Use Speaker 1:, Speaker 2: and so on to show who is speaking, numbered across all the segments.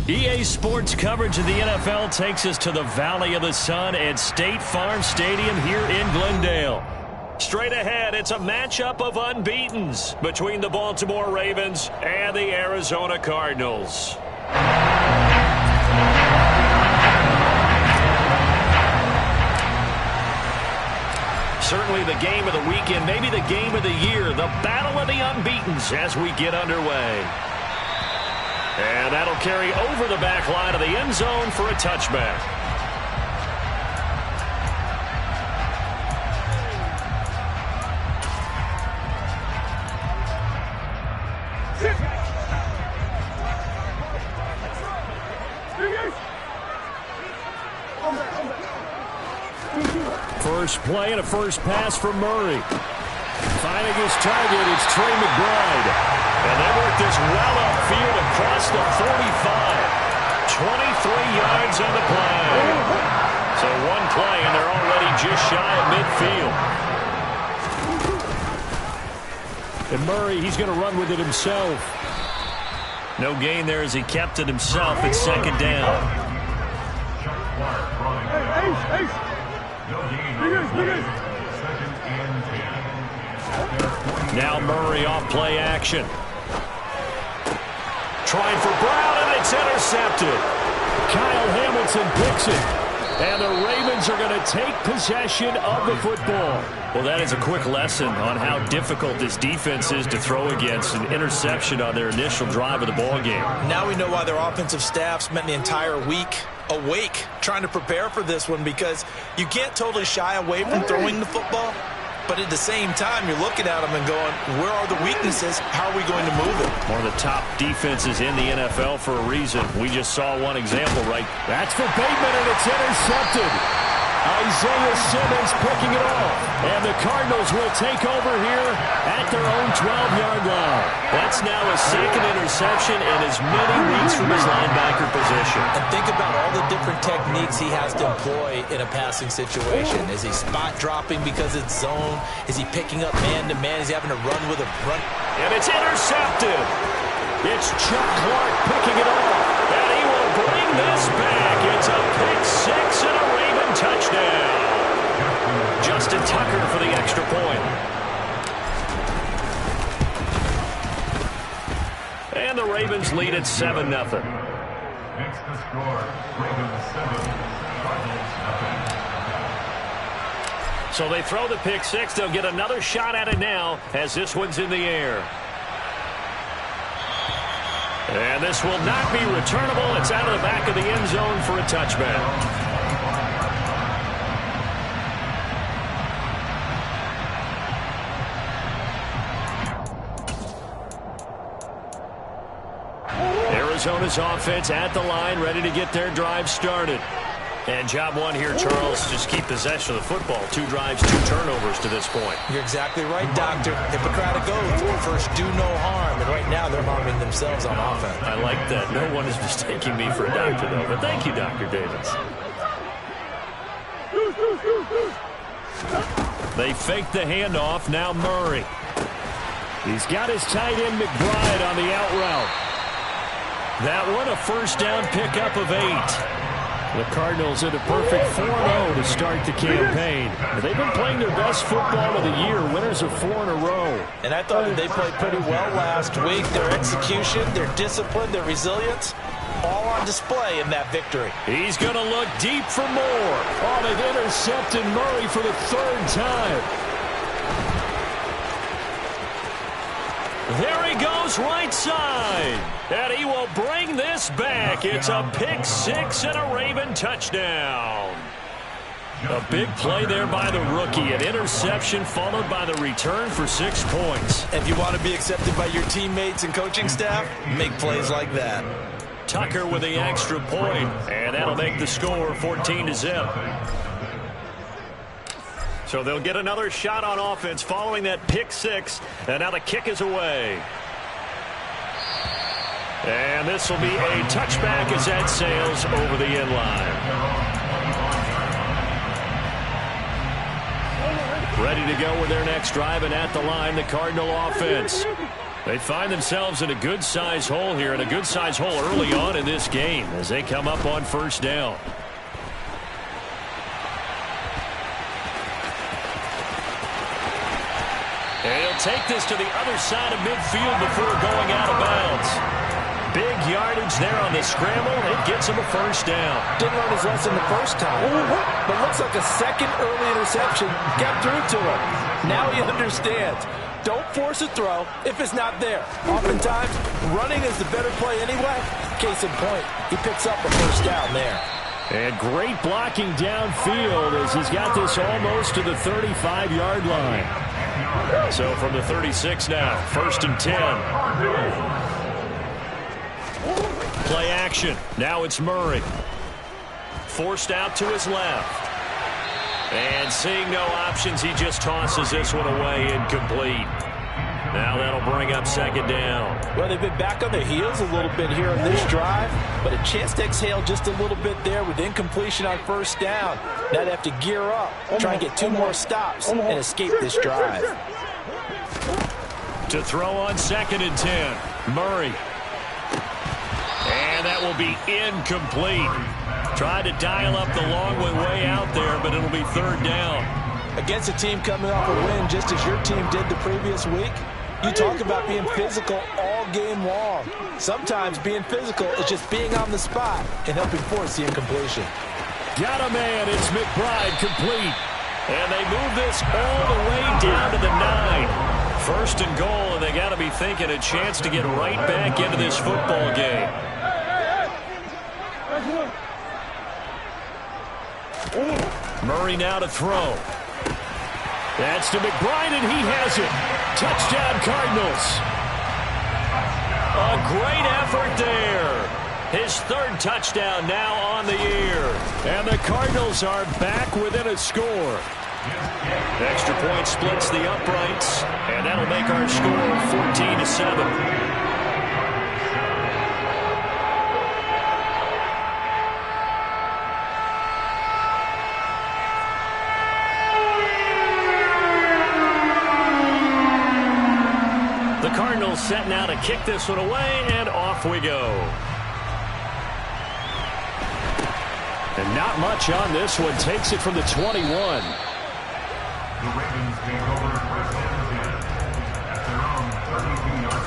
Speaker 1: EA Sports coverage of the NFL takes us to the Valley of the Sun at State Farm Stadium here in Glendale. Straight ahead, it's a matchup of unbeatens between the Baltimore Ravens and the Arizona Cardinals. Certainly the game of the weekend, maybe the game of the year, the battle of the unbeatens as we get underway. And that'll carry over the back line of the end zone for a touchback. First play and a first pass for Murray. Finding his target, it's Trey McBride. And they work this well upfield across the 45. 23 yards on the play. So one play, and they're already just shy of midfield. And Murray, he's going to run with it himself. No gain there as he kept it himself at second down. Now Murray off play action. Trying for Brown, and it's intercepted. Kyle Hamilton picks it. And the Ravens are going to take possession of the football. Well, that is a quick lesson on how difficult this defense is to throw against. An interception on their initial drive of the ballgame. Now we know why their offensive staff spent the entire week awake trying to prepare for this one, because you can't totally shy away from throwing the football. But at the same time, you're looking at them and going, where are the weaknesses? How are we going to move it? One of the top defenses in the NFL for a reason. We just saw one example, right? That's for Bateman, and it's intercepted. Isaiah Simmons picking it off. And the Cardinals will take over here at their own 12-yard line. That's now a second interception and as many weeks from his linebacker position. And think about all the different techniques he has to employ in a passing situation. Is he spot dropping because it's zone? Is he picking up man-to-man? Is he having to run with a run? And it's intercepted. It's Chuck Clark picking it off. And he will bring this back. It's a pick six and a Raven touchdown. Justin Tucker for the extra point. And the Ravens lead at 7-0.
Speaker 2: Next to score, Ravens 7, Cardinals nothing.
Speaker 1: So they throw the pick six. They'll get another shot at it now as this one's in the air. And this will not be returnable. It's out of the back of the end zone for a touchback. Arizona's offense at the line, ready to get their drive started. And job one here, Charles, just keep possession of the football. 2 drives, 2 turnovers to this point.
Speaker 3: You're exactly right, Doctor. Hippocratic oath, first do no harm. And right now they're harming themselves on offense.
Speaker 1: I like that. No one is mistaking me for a doctor, though. But thank you, Dr. Davis. They fake the handoff. Now Murray. He's got his tight end McBride on the out route. That one a first down pickup of 8. The Cardinals in a perfect 4-0 to start the campaign. They've been playing their best football of the year, winners of 4 in a row.
Speaker 3: And I thought that they played pretty well last week. Their execution, their discipline, their resilience, all on display in that victory.
Speaker 1: He's going to look deep for more. Oh, they've intercepted Murray for the 3rd time. There he goes, right side. And he will bring this back. It's a pick six and a Raven touchdown. A big play there by the rookie. An interception followed by the return for 6 points.
Speaker 3: If you want to be accepted by your teammates and coaching staff, make plays like that.
Speaker 1: Tucker with the extra point, and that'll make the score 14-0. So they'll get another shot on offense following that pick six, and now the kick is away. And this will be a touchback as that sails over the end line. Ready to go with their next drive, and at the line, the Cardinal offense. They find themselves in a good-sized hole here, and a good-sized hole early on in this game as they come up on first down. And he'll take this to the other side of midfield before going out of bounds. Big yardage there on the scramble. It gets him a first down.
Speaker 3: Didn't learn his lesson the first time, but looks like a second early interception got through to him. Now he understands. Don't force a throw if it's not there. Oftentimes, running is the better play anyway. Case in point, he picks up a first down there.
Speaker 1: And great blocking downfield as he's got this almost to the 35-yard line. So from the 36 now, 1st and 10. Play action. Now it's Murray. Forced out to his left. And seeing no options, he just tosses this one away, incomplete. Now that'll bring up 2nd down.
Speaker 3: Well, they've been back on their heels a little bit here on this drive, but a chance to exhale just a little bit there with incompletion on 1st down. Now they have to gear up, try and get 2 more stops and escape this drive.
Speaker 1: To throw on 2nd and 10, Murray. And that will be incomplete. Tried to dial up the long way out there, but it'll be 3rd down.
Speaker 3: Against a team coming off a win just as your team did the previous week, you talk about being physical all game long. Sometimes being physical is just being on the spot and helping force the incompletion.
Speaker 1: Got a man. It's McBride, complete. And they move this all the way down to the 9. 1st and goal, and they got to be thinking a chance to get right back into this football game. Murray now to throw. That's to McBride, and he has it. Touchdown, Cardinals. A great effort there. His 3rd touchdown now on the year. And the Cardinals are back within a score. Extra point splits the uprights, and that'll make our score 14-7. The Cardinals set now to kick this one away, and off we go. And not much on this one. Takes it from the 21.
Speaker 2: The Ravens take over 1st and 10 at their own 32-yard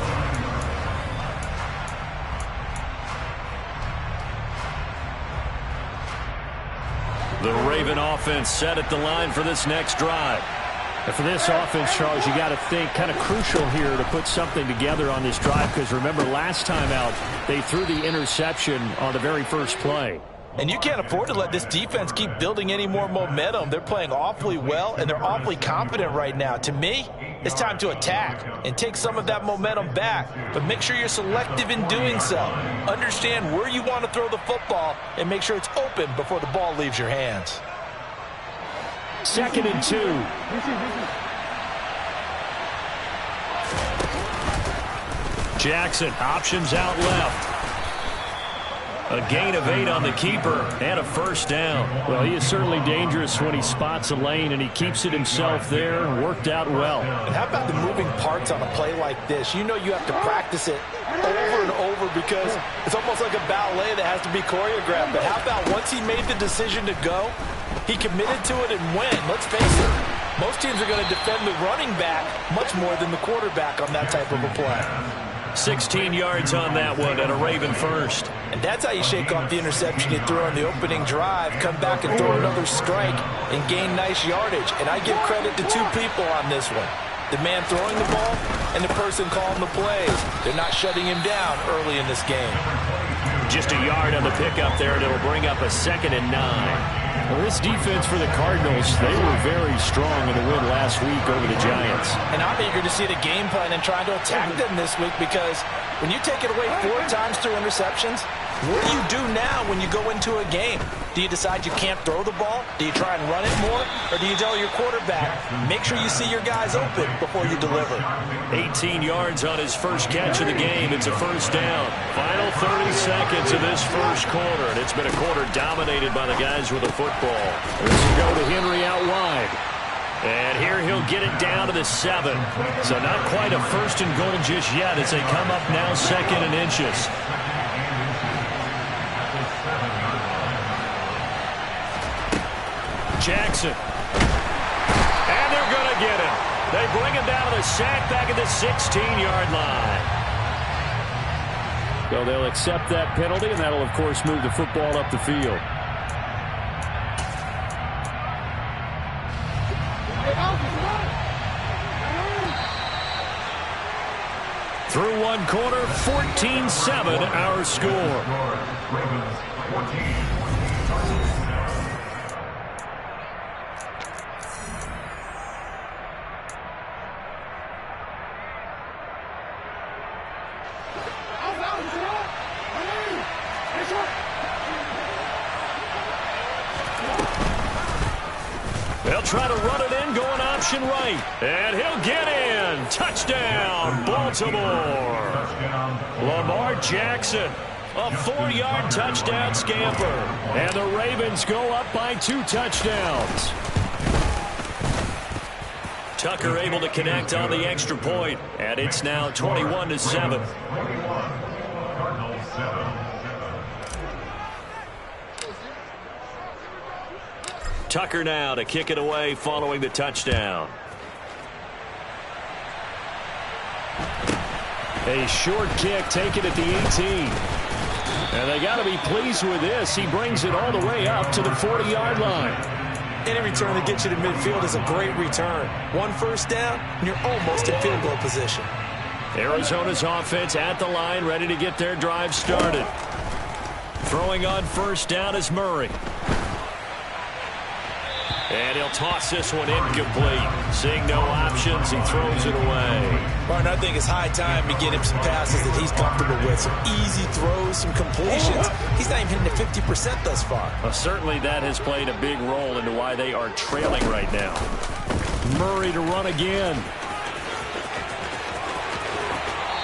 Speaker 2: line.
Speaker 1: The Raven offense set at the line for this next drive. And for this offense, Charles, you got to think kind of crucial here to put something together on this drive, because remember last time out they threw the interception on the very first play.
Speaker 3: And you can't afford to let this defense keep building any more momentum. They're playing awfully well, and they're awfully confident right now. To me, it's time to attack and take some of that momentum back. But make sure you're selective in doing so. Understand where you want to throw the football and make sure it's open before the ball leaves your hands.
Speaker 1: 2nd and 2. Jackson, options out left. A gain of 8 on the keeper and a first down. Well, he is certainly dangerous when he spots a lane, and he keeps it himself there. Worked out well.
Speaker 3: And how about the moving parts on a play like this? You know you have to practice it over and over because it's almost like a ballet that has to be choreographed. But how about once he made the decision to go, he committed to it and went. Let's face it, most teams are going to defend the running back much more than the quarterback on that type of a play.
Speaker 1: 16 yards on that one and a Raven first.
Speaker 3: And that's how you shake off the interception you threw on the opening drive, come back and throw another strike and gain nice yardage. And I give credit to 2 people on this one. The man throwing the ball and the person calling the plays. They're not shutting him down early in this game.
Speaker 1: Just a yard on the pickup there, and it'll bring up a 2nd and 9. Well, this defense for the Cardinals, they were very strong in the win last week over the Giants.
Speaker 3: And I'm eager to see the game plan and trying to attack them this week, because when you take it away 4 times through interceptions, what do you do now when you go into a game? Do you decide you can't throw the ball? Do you try and run it more? Or do you tell your quarterback, make sure you see your guys open before you deliver?
Speaker 1: 18 yards on his first catch of the game. It's a first down. Final 30 seconds of this first quarter, and it's been a quarter dominated by the guys with the football. This will go to Henry out wide. And here he'll get it down to the 7. So not quite a first and goal just yet as they come up now 2nd and inches. Jackson. And they're going to get him. They bring him down to the sack back at the 16-yard line. So they'll accept that penalty, and that'll, of course, move the football up the field. Through one quarter, 14-7 our score.
Speaker 2: Ravens 14.
Speaker 1: They'll try to run it in, going option right. And he'll get in. Touchdown, Baltimore. Lamar Jackson, a 4-yard touchdown scamper. And the Ravens go up by 2 touchdowns. Tucker able to connect on the extra point. And it's now 21-7.
Speaker 2: Cardinals 7.
Speaker 1: Tucker now to kick it away following the touchdown. A short kick taken at the 18. And they got to be pleased with this. He brings it all the way up to the 40-yard line.
Speaker 3: Any return that gets you to midfield is a great return. 1 first down, and you're almost in field goal position.
Speaker 1: Arizona's offense at the line, ready to get their drive started. Throwing on first down is Murray. And he'll toss this one incomplete. Seeing no options, he throws it away.
Speaker 3: Martin, I think it's high time to get him some passes that he's comfortable with. Some easy throws, some completions. He's not even hitting the 50% thus far.
Speaker 1: Well, certainly that has played a big role into why they are trailing right now. Murray to run again.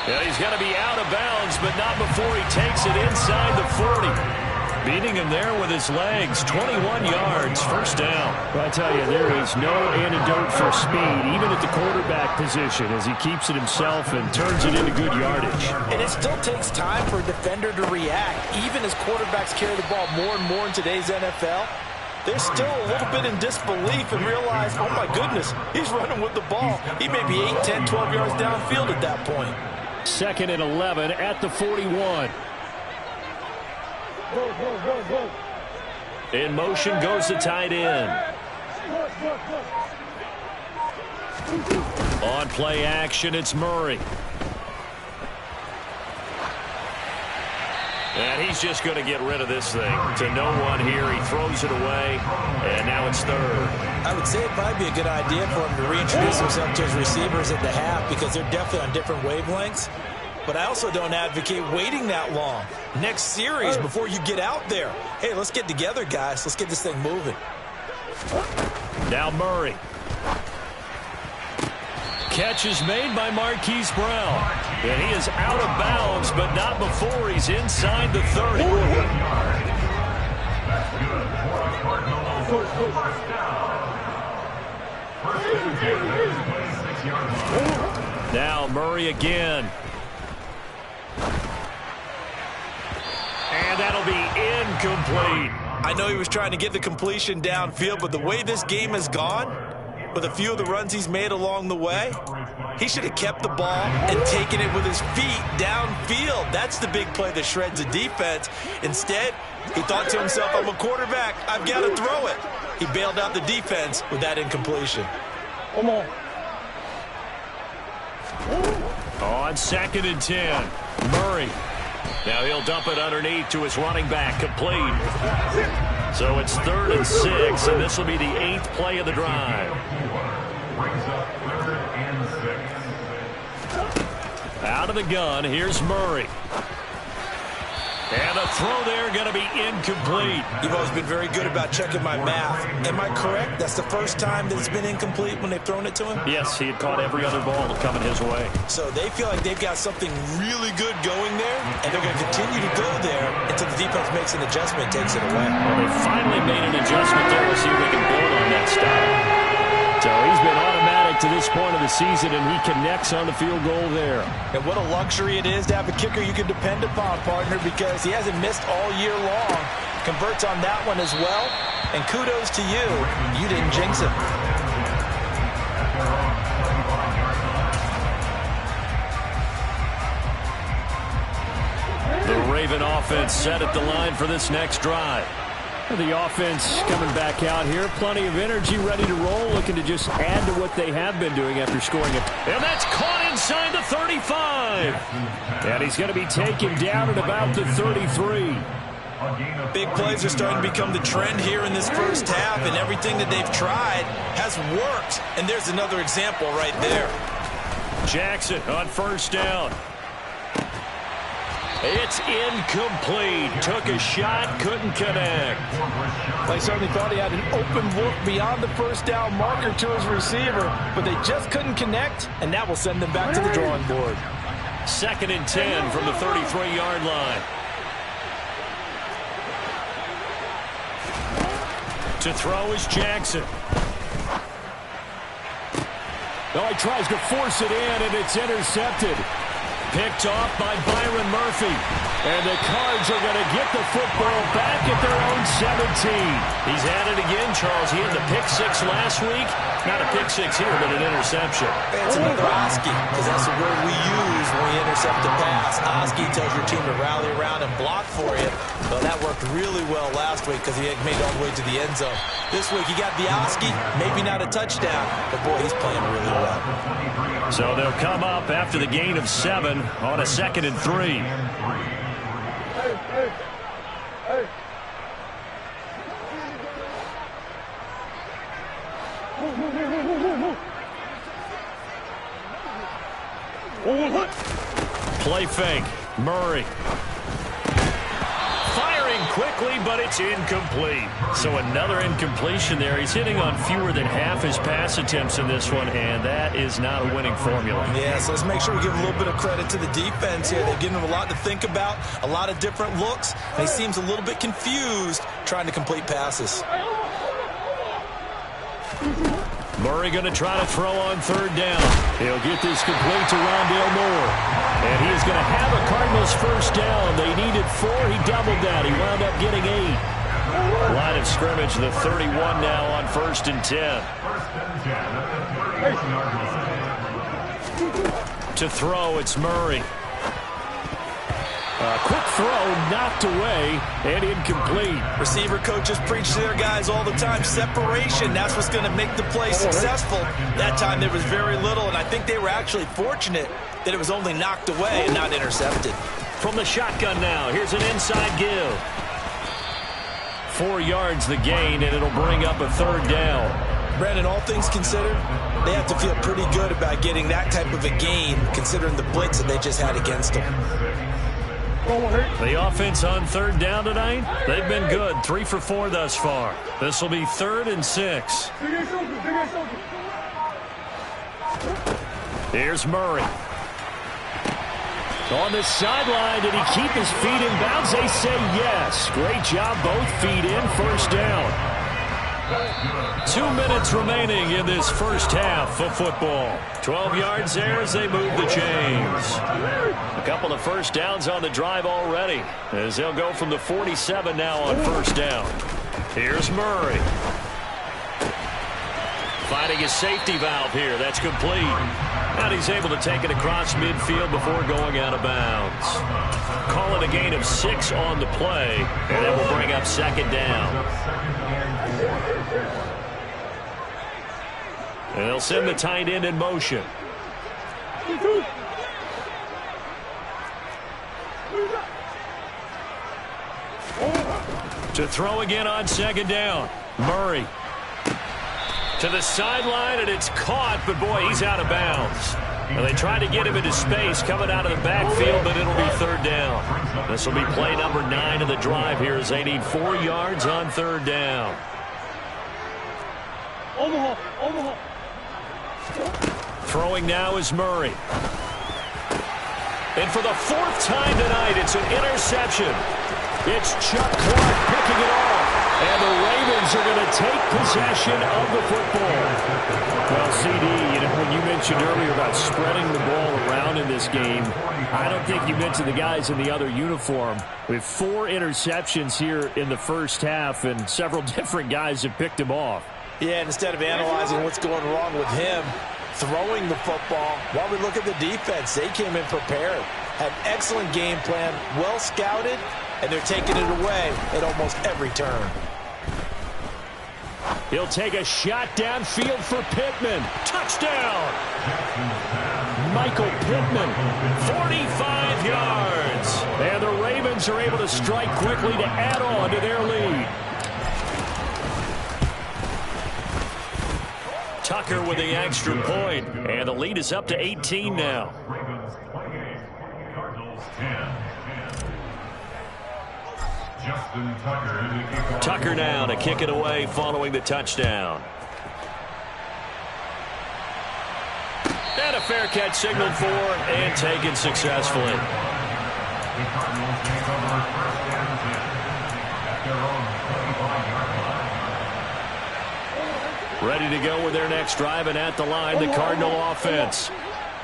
Speaker 1: Yeah, he's got to be out of bounds, but not before he takes it inside the 40. Beating him there with his legs. 21 yards, first down. Well, I tell you, there is no antidote for speed, even at the quarterback position, as he keeps it himself and turns it into good yardage.
Speaker 3: And it still takes time for a defender to react. Even as quarterbacks carry the ball more and more in today's NFL, they're still a little bit in disbelief and realize, oh, my goodness, he's running with the ball. He may be 8, 10, 12 yards downfield at that point.
Speaker 1: 2nd and 11 at the 41. In motion goes the tight end. On play action, it's Murray. And he's just going to get rid of this thing. To no one here, he throws it away, and now it's 3rd.
Speaker 3: I would say it'd probably be a good idea for him to reintroduce himself to his receivers at the half because they're definitely on different wavelengths. But I also don't advocate waiting that long. Next series before you get out there. Hey, let's get together, guys. Let's get this thing moving.
Speaker 1: Now Murray. Catch is made by Marquise Brown. And he is out of bounds, but not before he's inside the 30.
Speaker 2: That's good for a Cardinals first down. First and 10 at the 26-yard line.
Speaker 1: Now Murray again. And that'll be incomplete.
Speaker 3: I know he was trying to get the completion downfield, but the way this game has gone, with a few of the runs he's made along the way, he should have kept the ball and taken it with his feet downfield. That's the big play that shreds a defense. Instead, he thought to himself, I'm a quarterback. I've got to throw it. He bailed out the defense with that incompletion.
Speaker 4: Come on.
Speaker 1: On 2nd and 10, Murray. Now he'll dump it underneath to his running back, complete. So it's 3rd and 6, and this will be the 8th play of the drive.
Speaker 2: Brings up 3rd and 6.
Speaker 1: Out of the gun, here's Murray. And a throw there going to be incomplete.
Speaker 3: You've always been very good about checking my math. Am I correct? That's the first time that it's been incomplete when they've thrown it to him?
Speaker 1: Yes, he had caught every other ball coming his way.
Speaker 3: So they feel like they've got something really good going there, and they're going to continue to go there until the defense makes an adjustment and takes it away.
Speaker 1: Well, they finally made an adjustment there. We'll see if they can build on that style. So he's been automatic to this point of the season, and he connects on the field goal there.
Speaker 3: And what a luxury it is to have a kicker you can depend upon, partner, because he hasn't missed all year long. Converts on that one as well. And kudos to you. You didn't jinx it.
Speaker 1: The Raven offense set at the line for this next drive. The offense coming back out here. Plenty of energy, ready to roll, looking to just add to what they have been doing after scoring it. And that's caught inside the 35. And he's going to be taken down at about the 33.
Speaker 3: Big plays are starting to become the trend here in this first half, and everything that they've tried has worked. And there's another example right there.
Speaker 1: Jackson on first down. It's incomplete. Took a shot, couldn't connect.
Speaker 3: They certainly thought he had an open look beyond the first down marker to his receiver, but they just couldn't connect, and that will send them back to the drawing board.
Speaker 1: 2nd and 10 from the 33-yard line. To throw is Jackson. Oh, he tries to force it in, and it's intercepted. Picked off by Byron Murphy. And the Cards are going to get the football back at their own 17. He's at it again, Charles. He had the pick six last week. Not a pick six here, but an interception.
Speaker 3: It's another Oski, because that's the word we use when we intercept a pass. Oski tells your team to rally around and block for you. Well, that worked really well last week because he had made it all the way to the end zone. This week he got the Oski, maybe not a touchdown, but boy, he's playing really well.
Speaker 1: So they'll come up after the gain of 7 on a 2nd and 3. Play fake. Murray. Firing quickly, but it's incomplete. So another incompletion there. He's hitting on fewer than half his pass attempts in this one, and that is not a winning formula.
Speaker 3: Yeah, so let's make sure we give a little bit of credit to the defense here. They've given him a lot to think about, a lot of different looks, and he seems a little bit confused trying to complete passes.
Speaker 1: Murray going to try to throw on 3rd down. He'll get this complete to Rondale Moore. And he is going to have a Cardinals first down. They needed 4. He doubled that. He wound up getting 8. Line of scrimmage, the 31 now on 1st and 10. To throw, it's Murray. Quick throw, knocked away, and incomplete.
Speaker 3: Receiver coaches preach to their guys all the time. Separation, that's what's going to make the play successful. That time there was very little, and I think they were actually fortunate that it was only knocked away and not intercepted.
Speaker 1: From the shotgun now, here's an inside give. 4 yards the gain, and it'll bring up a 3rd down.
Speaker 3: Brandon, all things considered, they have to feel pretty good about getting that type of a gain, considering the blitz that they just had against them.
Speaker 1: The offense on 3rd down tonight, they've been good. 3 for 4 thus far. This will be 3rd and 6. Here's Murray. On the sideline, did he keep his feet in bounds? They say yes. Great job, both feet in, 1st down. 2 minutes remaining in this first half of football. 12 yards there as they move the chains. A couple of first downs on the drive already, as they'll go from the 47 now on 1st down. Here's Murray. Finding his safety valve here. That's complete. And he's able to take it across midfield before going out of bounds. Call it a gain of 6 on the play, and that will bring up 2nd down. And they'll send the tight end in motion. To throw again on 2nd down. Murray. To the sideline, and it's caught, but boy, he's out of bounds. And they try to get him into space coming out of the backfield, but it'll be 3rd down. This will be play number 9 of the drive here as they need 4 yards on 3rd down. Throwing now is Murray. And for the 4th time tonight, it's an interception. It's Chuck Clark picking it off. And the Ravens are going to take possession of the football. Well, CD, when you mentioned earlier about spreading the ball around in this game, I don't think you mentioned the guys in the other uniform. We have 4 interceptions here in the first half, and several different guys have picked him off.
Speaker 3: Yeah, and instead of analyzing what's going wrong with him, throwing the football, while we look at the defense, they came in prepared, had excellent game plan, well scouted, and they're taking it away at almost every turn.
Speaker 1: He'll take a shot downfield for Pittman. Touchdown! Michael Pittman, 45 yards. And the Ravens are able to strike quickly to add on to their lead. Tucker with the extra point, and the lead is up to 18 now.
Speaker 2: Ravens 28, Cardinals 10. Justin Tucker.
Speaker 1: Tucker now to kick it away following the touchdown. And a fair catch signaled for and taken successfully.
Speaker 2: The Cardinals take over first and 10 at their own 25-yard line.
Speaker 1: Ready to go with their next drive, and at the line, the Cardinal offense.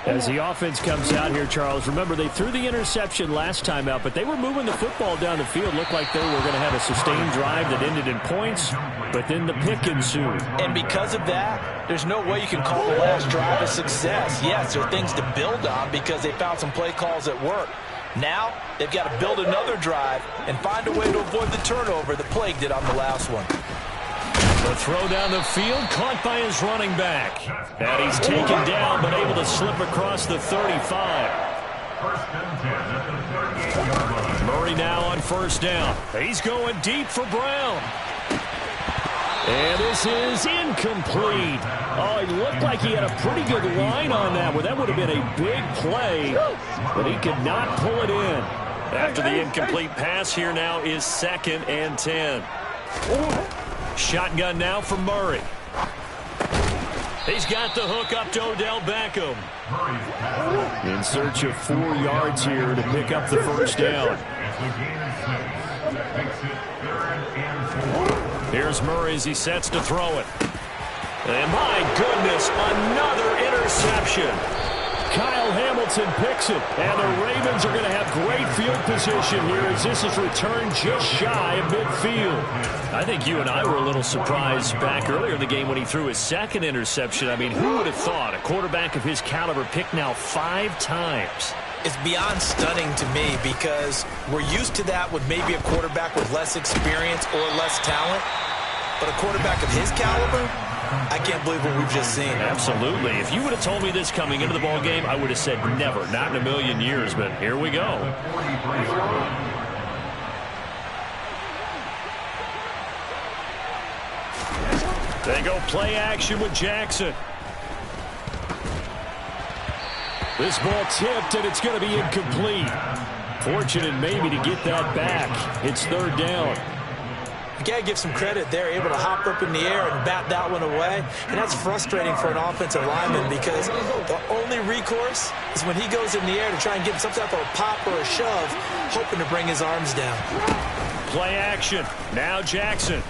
Speaker 1: As the offense comes out here, Charles, remember they threw the interception last time out, but they were moving the football down the field. Looked like they were going to have a sustained drive that ended in points, but then the pick ensued.
Speaker 3: And because of that, there's no way you can call the last drive a success. Yes, there are things to build on because they found some play calls that work. Now, they've got to build another drive and find a way to avoid the turnover that plagued it on the last one.
Speaker 1: The throw down the field, caught by his running back. And he's taken down, but able to slip across the 35.
Speaker 2: First and 10 at the 38-yard line.
Speaker 1: Murray now on first down. He's going deep for Brown. And this is incomplete. Oh, it looked like he had a pretty good line on that one. That would have been a big play, but he could not pull it in. After the incomplete pass, here now is 2nd and 10. Shotgun now for Murray. He's got the hook up to Odell Beckham. In search of 4 yards here to pick up the first down. Here's Murray as he sets to throw it. And my goodness, another interception. Kyle Hamilton picks it, and the Ravens are going to have great field position here as this is returned just shy of midfield. I think you and I were a little surprised back earlier in the game when he threw his 2nd interception. I mean, who would have thought a quarterback of his caliber picked now 5 times?
Speaker 3: It's beyond stunning to me because we're used to that with maybe a quarterback with less experience or less talent. But a quarterback of his caliber, I can't believe what we've just seen.
Speaker 1: Absolutely. If you would have told me this coming into the ball game, I would have said never, not in a million years, but here we go. They go play action with Jackson. This ball tipped, and it's going to be incomplete. Fortunate maybe to get that back. It's 3rd down.
Speaker 3: You got to give some credit. They're able to hop up in the air and bat that one away. And that's frustrating for an offensive lineman because the only recourse is when he goes in the air to try and get some type of a pop or a shove, hoping to bring his arms down.
Speaker 1: Play action. Now Jackson.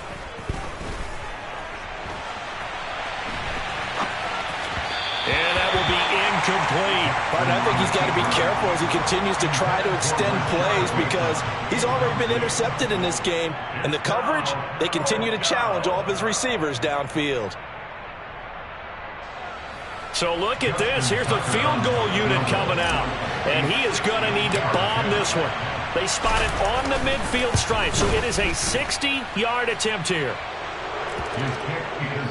Speaker 1: And that will be incomplete.
Speaker 3: But I think he's got to be careful as he continues to try to extend plays because he's already been intercepted in this game. And the coverage, they continue to challenge all of his receivers downfield.
Speaker 1: So look at this. Here's the field goal unit coming out. And he is going to need to bomb this one. They spot it on the midfield stripe. So it is a 60-yard attempt here.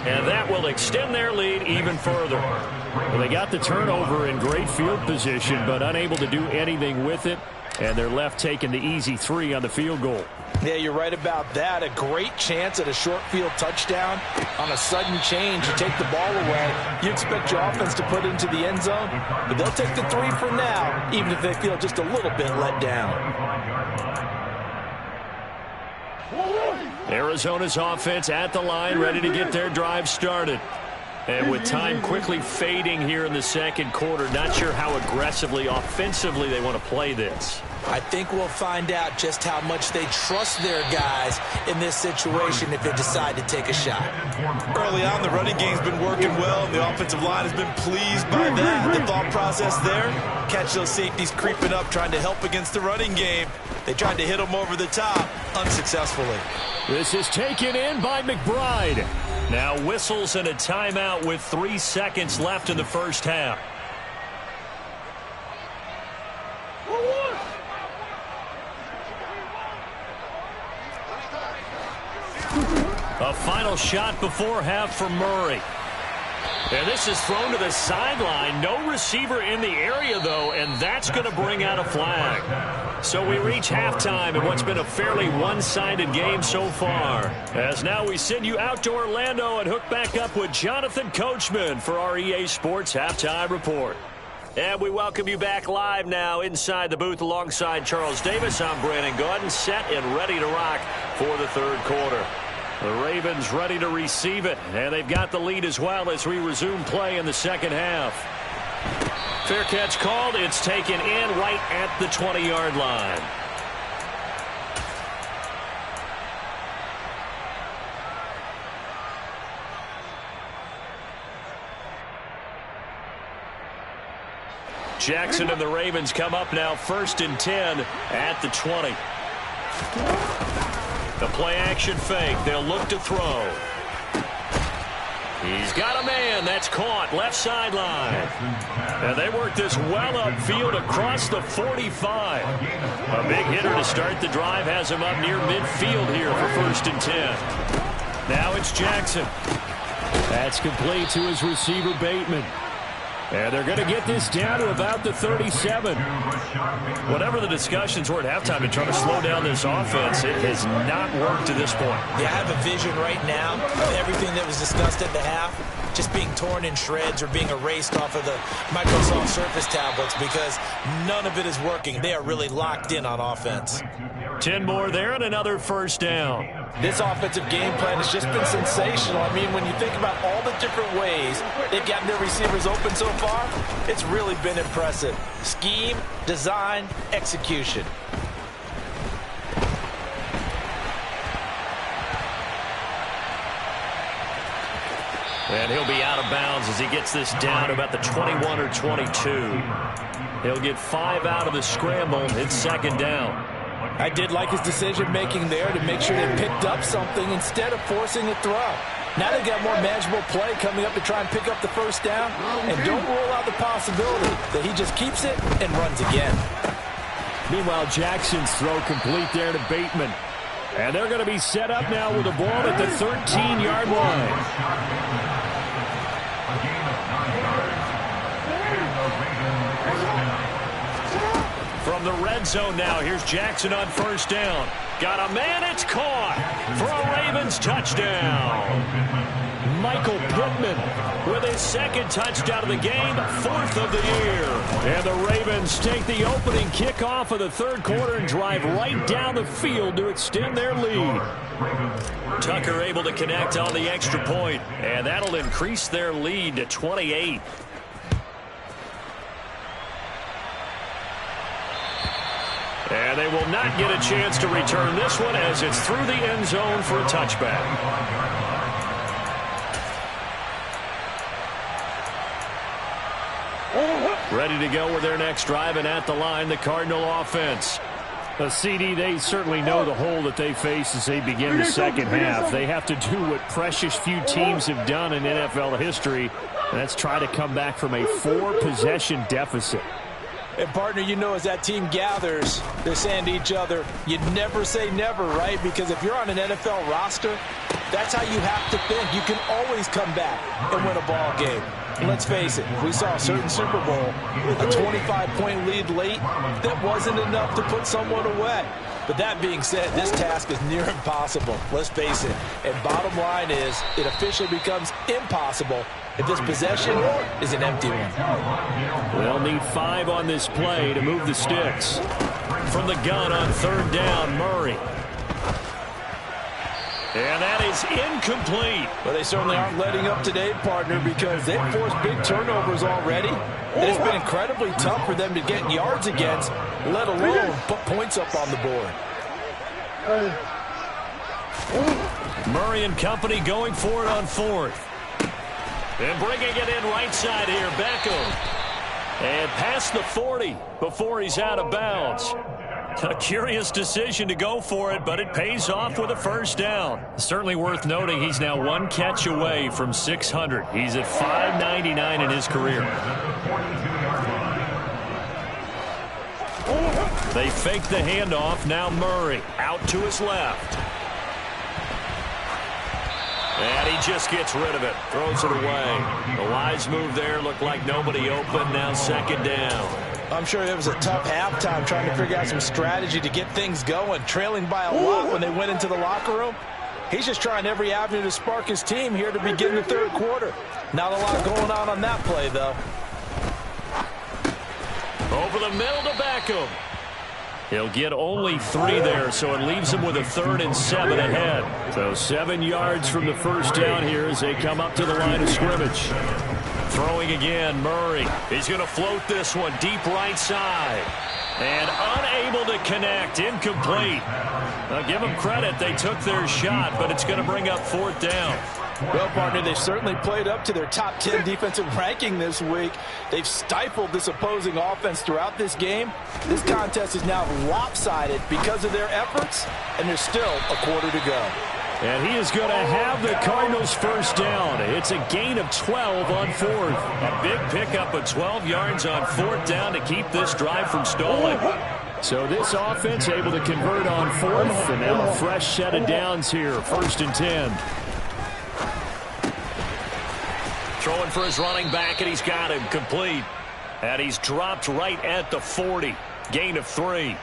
Speaker 1: And that will extend their lead even further. Well, they got the turnover in great field position, but unable to do anything with it. And they're left taking the easy 3 on the field goal.
Speaker 3: Yeah, you're right about that. A great chance at a short field touchdown. On a sudden change, you take the ball away. You expect your offense to put it into the end zone, but they'll take the 3 for now, even if they feel just a little bit let down.
Speaker 1: Arizona's offense at the line, ready to get their drive started. And with time quickly fading here in the second quarter, not sure how aggressively, offensively they want to play this.
Speaker 3: I think we'll find out just how much they trust their guys in this situation if they decide to take a shot. Early on, the running game's been working well, and the offensive line has been pleased by that. The thought process there, catch those safeties creeping up, trying to help against the running game. They tried to hit them over the top, unsuccessfully.
Speaker 1: This is taken in by McBride. Now whistles and a timeout with 3 seconds left in the first half. A final shot before half for Murray. And this is thrown to the sideline. No receiver in the area, though, and that's going to bring out a flag. So we reach halftime in what's been a fairly one-sided game so far. As now we send you out to Orlando and hook back up with Jonathan Coachman for our EA Sports Halftime Report. And we welcome you back live now inside the booth alongside Charles Davis. I'm Brandon Gaudin, set and ready to rock for the third quarter. The Ravens ready to receive it, and they've got the lead as well as we resume play in the second half. Fair catch called. It's taken in right at the 20-yard line. Jackson and the Ravens come up now 1st and 10 at the 20. The play-action fake. They'll look to throw. He's got a man. That's caught. Left sideline. And they work this well upfield across the 45. A big hitter to start the drive has him up near midfield here for 1st and 10. Now it's Jackson. That's complete to his receiver, Bateman. And they're going to get this down to about the 37. Whatever the discussions were at halftime to try to slow down this offense, it has not worked to this point.
Speaker 3: Yeah, I have a vision right now of everything that was discussed at the half just being torn in shreds or being erased off of the Microsoft Surface tablets because none of it is working. They are really locked in on offense.
Speaker 1: 10 more there and another first down.
Speaker 3: This offensive game plan has just been sensational. I mean, when you think about all the different ways they've gotten their receivers open so far, it's really been impressive. Scheme, design, execution.
Speaker 1: And he'll be out of bounds as he gets this down to about the 21 or 22. He'll get 5 out of the scramble. It's second down.
Speaker 3: I did like his decision-making there to make sure they picked up something instead of forcing a throw. Now they've got more manageable play coming up to try and pick up the first down. And don't rule out the possibility that he just keeps it and runs again.
Speaker 1: Meanwhile, Jackson's throw complete there to Bateman. And they're going to be set up now with the ball at the 13-yard line. From the red zone now, here's Jackson on first down. Got a man, it's caught for a Ravens touchdown. Michael Pittman with his second touchdown of the game, 4th of the year. And the Ravens take the opening kickoff of the third quarter and drive right down the field to extend their lead. Tucker able to connect on the extra point, and that'll increase their lead to 28. And they will not get a chance to return this one as it's through the end zone for a touchback. Ready to go with their next drive, and at the line, the Cardinal offense. The CD, they certainly know the hole that they face as they begin the second half. They have to do what precious few teams have done in NFL history, and that's try to come back from a 4-possession deficit.
Speaker 3: And, partner, you know, as that team gathers, they're saying to each other, you never say never, right? Because if you're on an NFL roster, that's how you have to think. You can always come back and win a ball game. And let's face it, we saw a certain Super Bowl, a 25-point lead late, that wasn't enough to put someone away. But that being said, this task is near impossible. Let's face it. And bottom line is, it officially becomes impossible if this possession is an empty one.
Speaker 1: They'll need 5 on this play to move the sticks. From the gun on third down, Murray. And that is incomplete.
Speaker 3: Well, they certainly aren't letting up today, partner, because they've forced big turnovers already. And it's been incredibly tough for them to get yards against, let alone put points up on the board.
Speaker 1: Murray and company going for it on 4th. And bringing it in right side here, Beckham. And past the 40 before he's out of bounds. A curious decision to go for it, but it pays off with a first down. Certainly worth noting he's now 1 catch away from 600. He's at 599 in his career. They fake the handoff. Now Murray out to his left. And he just gets rid of it. Throws it away. The wise move there. Looked like nobody open. Now 2nd down.
Speaker 3: I'm sure it was a tough halftime trying to figure out some strategy to get things going. Trailing by a lot when they went into the locker room. He's just trying every avenue to spark his team here to begin the 3rd quarter. Not a lot going on that play, though.
Speaker 1: Over the middle to Beckham. He'll get only 3 there, so it leaves him with a 3rd and 7 ahead. So 7 yards from the first down here as they come up to the line of scrimmage. Throwing again, Murray. He's going to float this one deep right side. And unable to connect, incomplete. Now, give them credit, they took their shot, but it's going to bring up 4th down.
Speaker 3: Well, partner, they've certainly played up to their top 10 defensive ranking this week. They've stifled this opposing offense throughout this game. This contest is now lopsided because of their efforts, and there's still a quarter to go.
Speaker 1: And he is going to have the Cardinals first down. It's a gain of 12 on 4th. A big pickup of 12 yards on 4th down to keep this drive from stalling. So this offense able to convert on 4th, and now a fresh set of downs here, 1st and 10. Throwing for his running back, and he's got him complete. And he's dropped right at the 40. Gain of 3.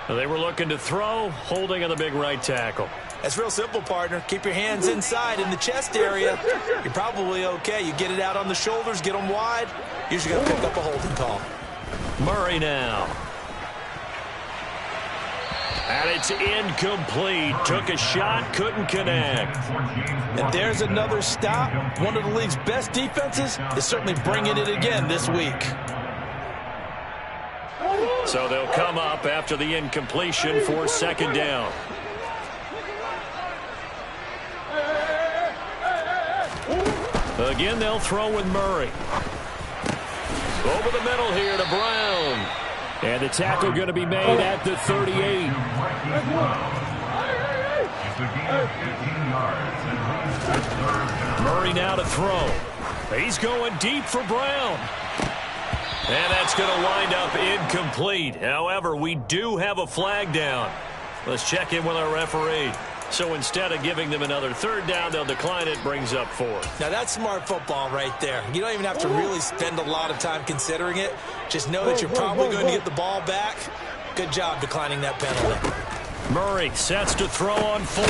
Speaker 1: They were looking to throw, holding on the big right tackle.
Speaker 3: That's real simple, partner. Keep your hands inside in the chest area. You're probably okay. You get it out on the shoulders, get them wide. Usually going to pick up a holding call.
Speaker 1: Murray now. And it's incomplete. Took a shot, couldn't connect.
Speaker 3: And there's another stop. One of the league's best defenses is certainly bringing it again this week.
Speaker 1: So they'll come up after the incompletion for 2nd down. Again, they'll throw with Murray. Over the middle here to Brown. And the tackle going to be made at the 38. Murray now to throw. He's going deep for Brown. And that's going to wind up incomplete. However, we do have a flag down. Let's check in with our referee. So instead of giving them another 3rd down, they'll decline it, brings up 4.
Speaker 3: Now that's smart football right there. You don't even have to really spend a lot of time considering it. Just know that you're probably going to get the ball back. Good job declining that penalty.
Speaker 1: Murray sets to throw on 4th.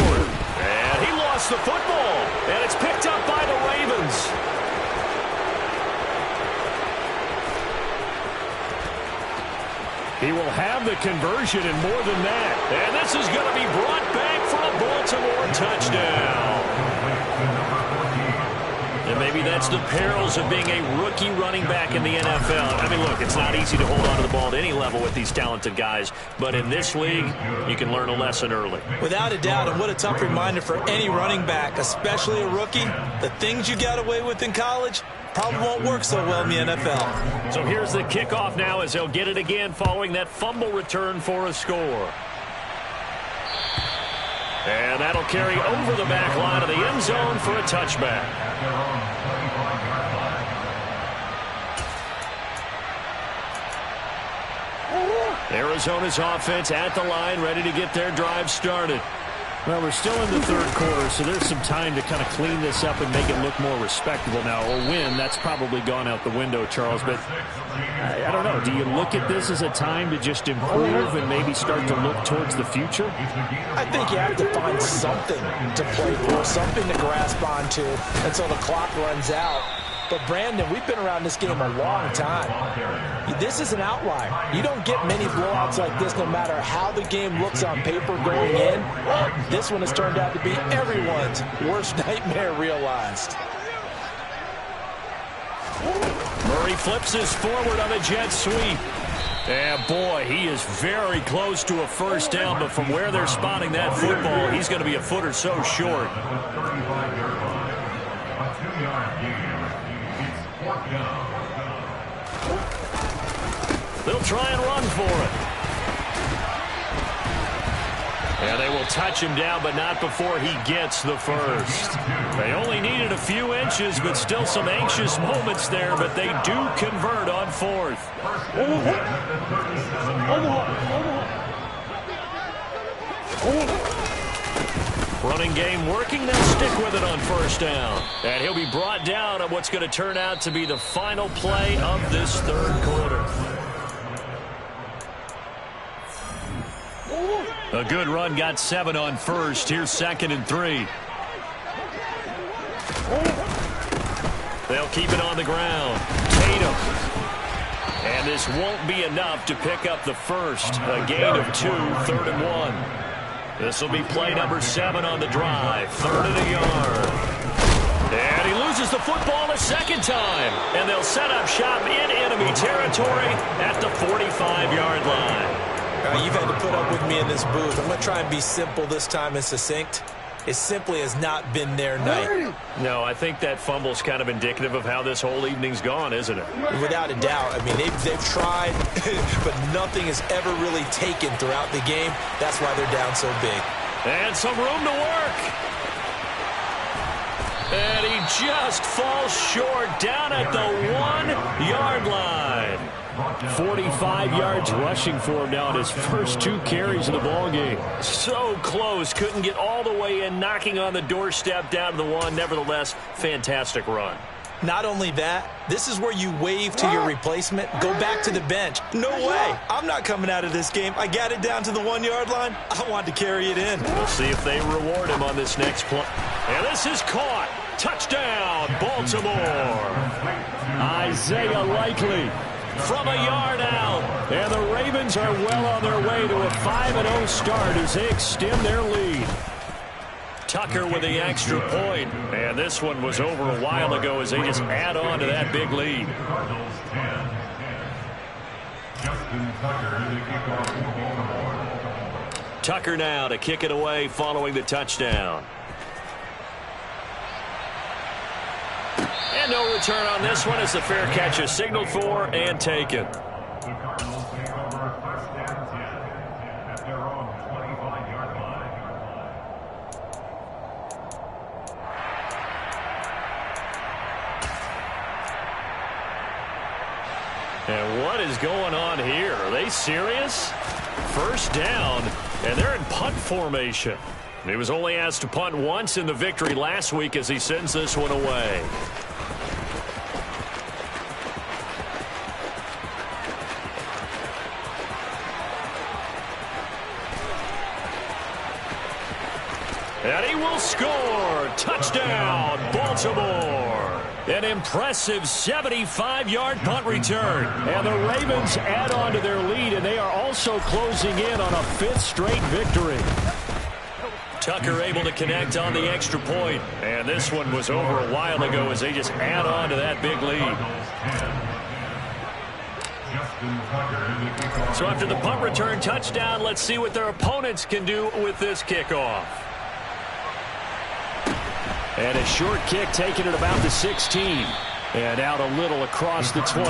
Speaker 1: And he lost the football. And it's picked up by the Ravens. He will have the conversion and more than that. And this is going to be brought back for a Baltimore touchdown. And maybe that's the perils of being a rookie running back in the NFL. I mean, look, it's not easy to hold on to the ball at any level with these talented guys. But in this league, you can learn a lesson early.
Speaker 3: Without a doubt, and what a tough reminder for any running back, especially a rookie. The things you got away with in college probably won't work so well in the NFL.
Speaker 1: So here's the kickoff now as they'll get it again following that fumble return for a score. And that'll carry over the back line of the end zone for a touchback. Arizona's offense at the line, ready to get their drive started. Well, we're still in the 3rd quarter, so there's some time to kind of clean this up and make it look more respectable now. A win, that's probably gone out the window, Charles, but I don't know. Do you look at this as a time to just improve and maybe start to look towards the future?
Speaker 3: I think you have to find something to play for, something to grasp onto until the clock runs out. But, Brandon, we've been around this game a long time. this is an outlier. You don't get many blowouts like this no matter how the game looks on paper going in. This one has turned out to be everyone's worst nightmare realized.
Speaker 1: Murray flips his forward on a jet sweep. And boy, he is very close to a first down, but from where they're spotting that football, he's going to be a foot or so short. They'll try and run for it. And they will touch him down, but not before he gets the first. They only needed a few inches, but still some anxious moments there, but they do convert on fourth. Running game working, they'll stick with it on first down. And he'll be brought down on what's going to turn out to be the final play of this third quarter. A good run, got 7 on first. Here's 2nd and 3. They'll keep it on the ground. Tatum. And this won't be enough to pick up the first. A gain of 2, 3rd and 1. This will be play number 7 on the drive. 3rd and a yard. And he loses the football a second time. And they'll set up shop in enemy territory at the 45-yard line.
Speaker 3: You've had to put up with me in this booth. I'm going to try and be simple this time and succinct. It simply has not been their night.
Speaker 1: No, I think that fumble's kind of indicative of how this whole evening's gone, isn't it?
Speaker 3: Without a doubt. I mean, they've tried, but nothing has ever really taken throughout the game. That's why they're down so big.
Speaker 1: And some room to work. And he just falls short down at the 1-yard line. 45 yards rushing for him now in his first 2 carries of the ball game. So close, couldn't get all the way in, knocking on the doorstep down to the 1. Nevertheless, fantastic run.
Speaker 3: Not only that, this is where you wave to your replacement, go back to the bench. No way. I'm not coming out of this game. I got it down to the 1-yard line. I want to carry it in.
Speaker 1: We'll see if they reward him on this next play. And this is caught. Touchdown, Baltimore. Isaiah Likely from a yard out. And the Ravens are well on their way to a 5-0 start as they extend their lead. Tucker with the extra point. And this one was over a while ago as they just add on to that big lead. Tucker now to kick it away following the touchdown. And no return on this one as the fair catch is signaled for and taken.
Speaker 2: The Cardinals take over 1st and 10 at their own 25-yard line.
Speaker 1: And what is going on here? Are they serious? First down, and they're in punt formation. He was only asked to punt once in the victory last week as he sends this one away. And he will score. Touchdown, Baltimore. An impressive 75-yard punt return. And the Ravens add on to their lead, and they are also closing in on a 5th straight victory. Tucker able to connect on the extra point. And this one was over a while ago as they just add on to that big lead. So after the punt return touchdown, let's see what their opponents can do with this kickoff. And a short kick taken at about the 16. And out a little across the 20.